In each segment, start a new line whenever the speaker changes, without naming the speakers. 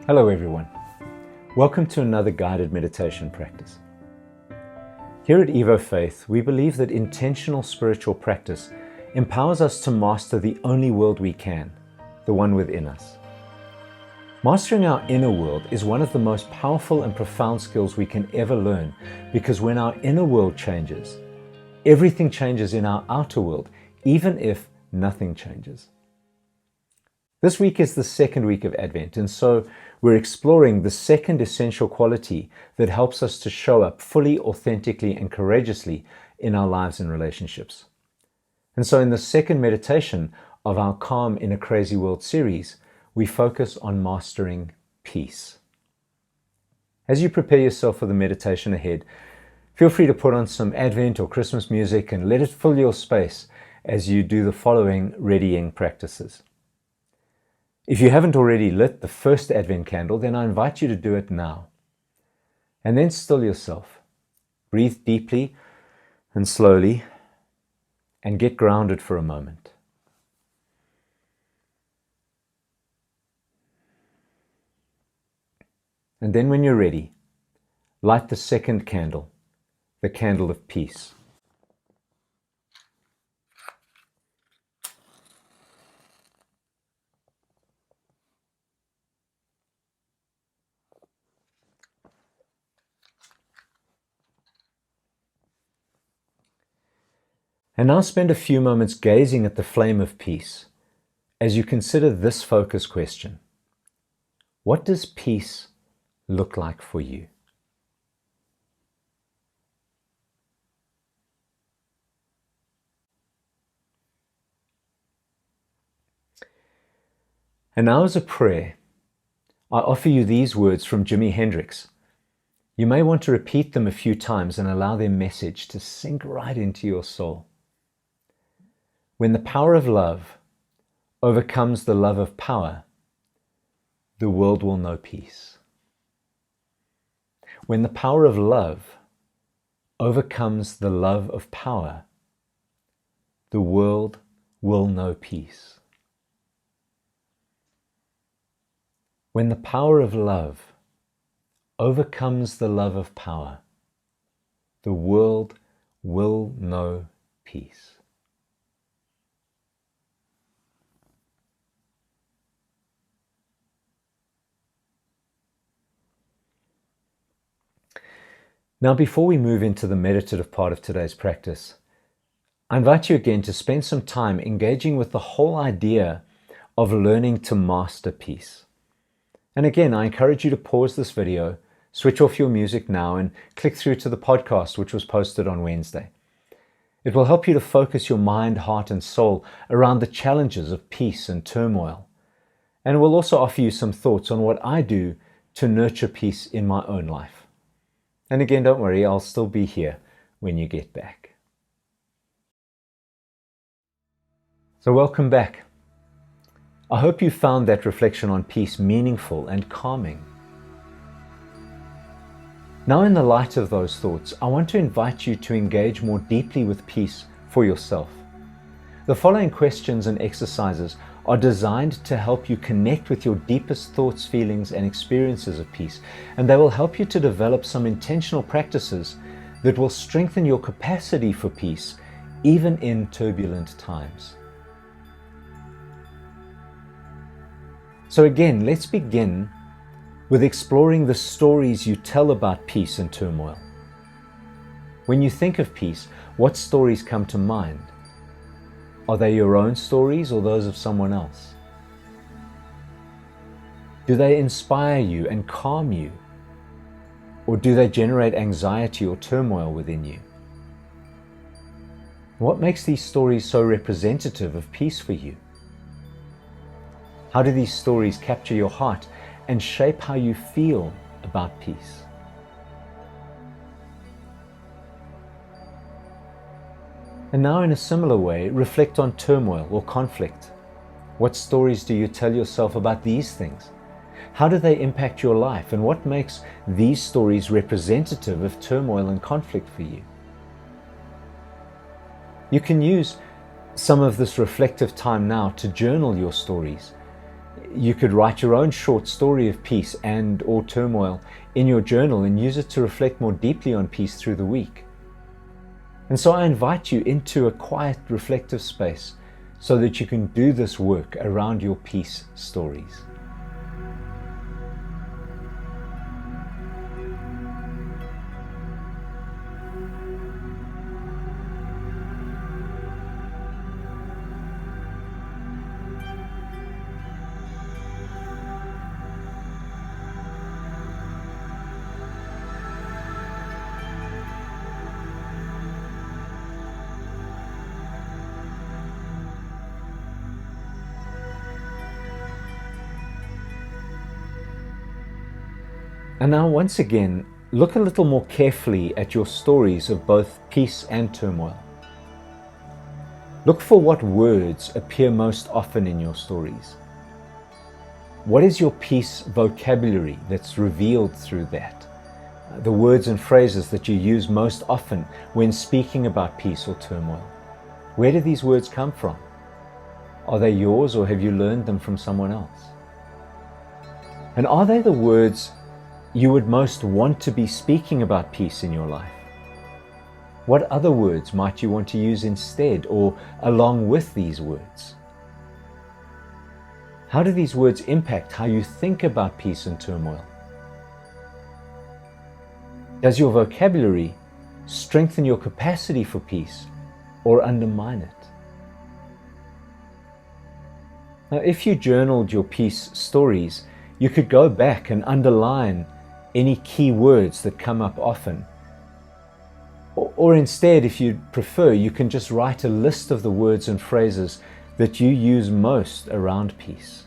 Hello everyone. Welcome to another guided meditation practice. Here at Evo Faith, we believe that intentional spiritual practice empowers us to master the only world we can, the one within us. Mastering our inner world is one of the most powerful and profound skills we can ever learn, because when our inner world changes, everything changes in our outer world, even if nothing changes. This week is the second week of Advent, and so we're exploring the second essential quality that helps us to show up fully, authentically, and courageously in our lives and relationships. And so in the second meditation of our Calm in a Crazy World series, we focus on mastering peace. As you prepare yourself for the meditation ahead, feel free to put on some Advent or Christmas music and let it fill your space as you do the following readying practices. If you haven't already lit the first Advent candle, then I invite you to do it now. And then still yourself. Breathe deeply and slowly and get grounded for a moment. And then when you're ready, light the second candle, the candle of peace. And now spend a few moments gazing at the flame of peace as you consider this focus question. What does peace look like for you? And now as a prayer, I offer you these words from Jimi Hendrix. You may want to repeat them a few times and allow their message to sink right into your soul. When the power of love overcomes the love of power, the world will know peace. When the power of love overcomes the love of power, the world will know peace. When the power of love overcomes the love of power, the world will know peace. Now, before we move into the meditative part of today's practice, I invite you again to spend some time engaging with the whole idea of learning to master peace. And again, I encourage you to pause this video, switch off your music now, and click through to the podcast, which was posted on Wednesday. It will help you to focus your mind, heart, and soul around the challenges of peace and turmoil. And it will also offer you some thoughts on what I do to nurture peace in my own life. And again, don't worry, I'll still be here when you get back. So welcome back. I hope you found that reflection on peace meaningful and calming. Now, in the light of those thoughts, I want to invite you to engage more deeply with peace for yourself. The following questions and exercises are designed to help you connect with your deepest thoughts, feelings, and experiences of peace, and they will help you to develop some intentional practices that will strengthen your capacity for peace, even in turbulent times. So again, let's begin with exploring the stories you tell about peace and turmoil. When you think of peace, what stories come to mind? Are they your own stories or those of someone else? Do they inspire you and calm you? Or do they generate anxiety or turmoil within you? What makes these stories so representative of peace for you? How do these stories capture your heart and shape how you feel about peace? And now, in a similar way, reflect on turmoil or conflict. What stories do you tell yourself about these things? How do they impact your life, and what makes these stories representative of turmoil and conflict for you? You can use some of this reflective time now to journal your stories. You could write your own short story of peace and or turmoil in your journal and use it to reflect more deeply on peace through the week. And so I invite you into a quiet, reflective space so that you can do this work around your peace stories. And now once again, look a little more carefully at your stories of both peace and turmoil. Look for what words appear most often in your stories. What is your peace vocabulary that's revealed through that? The words and phrases that you use most often when speaking about peace or turmoil. Where do these words come from? Are they yours, or have you learned them from someone else? And are they the words you would most want to be speaking about peace in your life? What other words might you want to use instead or along with these words? How do these words impact how you think about peace and turmoil? Does your vocabulary strengthen your capacity for peace or undermine it? Now, if you journaled your peace stories, you could go back and underline any key words that come up often. Or instead, if you'd prefer, you can just write a list of the words and phrases that you use most around peace.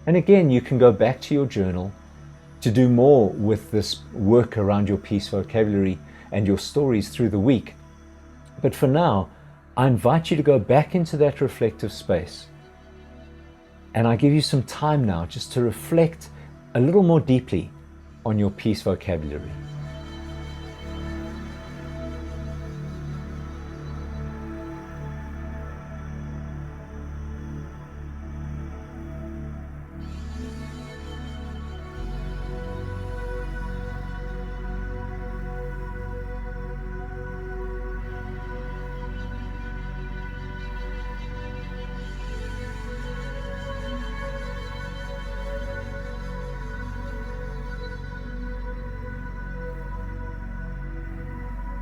And again, you can go back to your journal to do more with this work around your peace vocabulary and your stories through the week. But for now, I invite you to go back into that reflective space. And I give you some time now just to reflect a little more deeply on your peace vocabulary.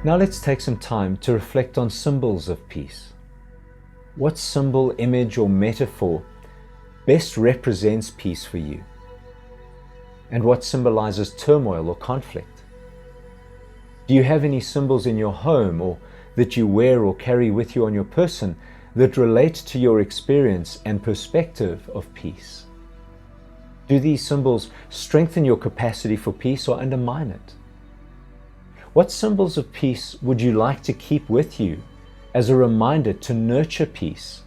Now let's take some time to reflect on symbols of peace. What symbol, image, or metaphor best represents peace for you? And what symbolizes turmoil or conflict? Do you have any symbols in your home or that you wear or carry with you on your person that relate to your experience and perspective of peace? Do these symbols strengthen your capacity for peace or undermine it? What symbols of peace would you like to keep with you as a reminder to nurture peace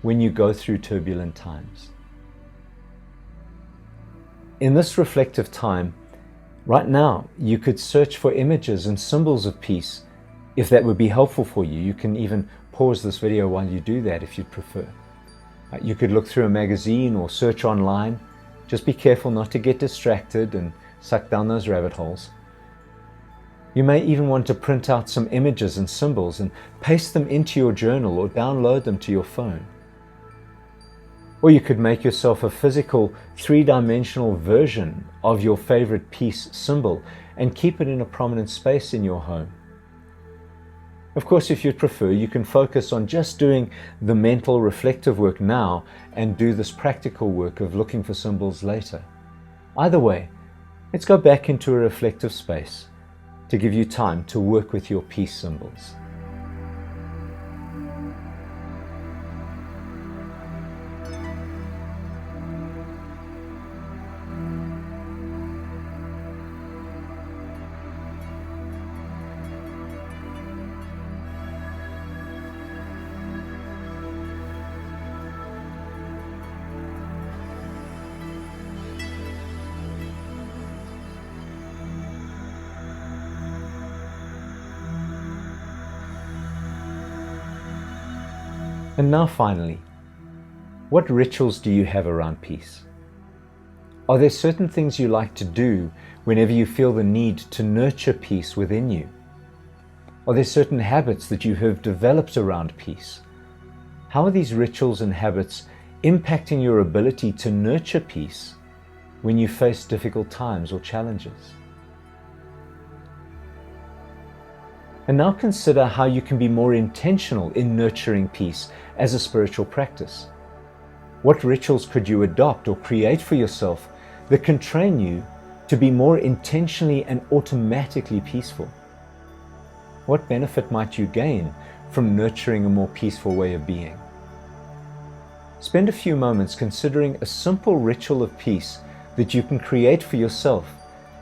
when you go through turbulent times? In this reflective time, right now, you could search for images and symbols of peace if that would be helpful for you. You can even pause this video while you do that if you'd prefer. You could look through a magazine or search online. Just be careful not to get distracted and suck down those rabbit holes. You may even want to print out some images and symbols and paste them into your journal or download them to your phone. Or you could make yourself a physical, three-dimensional version of your favorite peace symbol and keep it in a prominent space in your home. Of course, if you'd prefer, you can focus on just doing the mental reflective work now and do this practical work of looking for symbols later. Either way, let's go back into a reflective space to give you time to work with your peace symbols. And now finally, what rituals do you have around peace? Are there certain things you like to do whenever you feel the need to nurture peace within you? Are there certain habits that you have developed around peace? How are these rituals and habits impacting your ability to nurture peace when you face difficult times or challenges? And now consider how you can be more intentional in nurturing peace as a spiritual practice. What rituals could you adopt or create for yourself that can train you to be more intentionally and automatically peaceful? What benefit might you gain from nurturing a more peaceful way of being? Spend a few moments considering a simple ritual of peace that you can create for yourself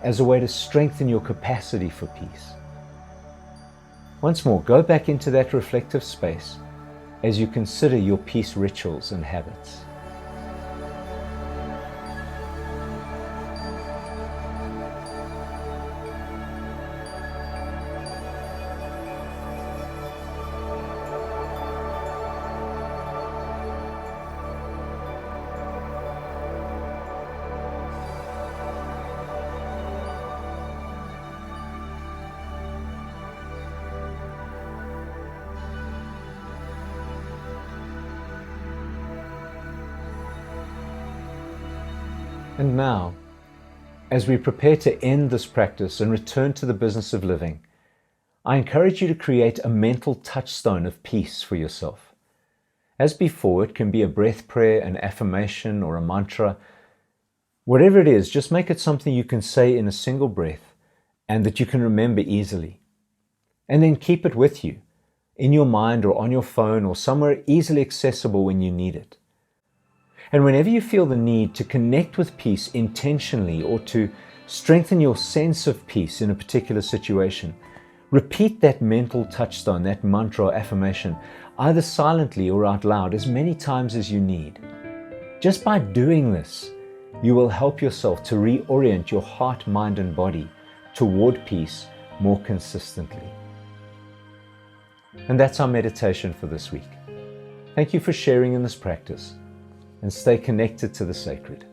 as a way to strengthen your capacity for peace. Once more, go back into that reflective space as you consider your peace rituals and habits. And now, as we prepare to end this practice and return to the business of living, I encourage you to create a mental touchstone of peace for yourself. As before, it can be a breath prayer, an affirmation, or a mantra. Whatever it is, just make it something you can say in a single breath and that you can remember easily. And then keep it with you, in your mind or on your phone or somewhere easily accessible when you need it. And whenever you feel the need to connect with peace intentionally or to strengthen your sense of peace in a particular situation, repeat that mental touchstone, that mantra or affirmation, either silently or out loud as many times as you need. Just by doing this, you will help yourself to reorient your heart, mind, and body toward peace more consistently. And that's our meditation for this week. Thank you for sharing in this practice, and stay connected to the sacred.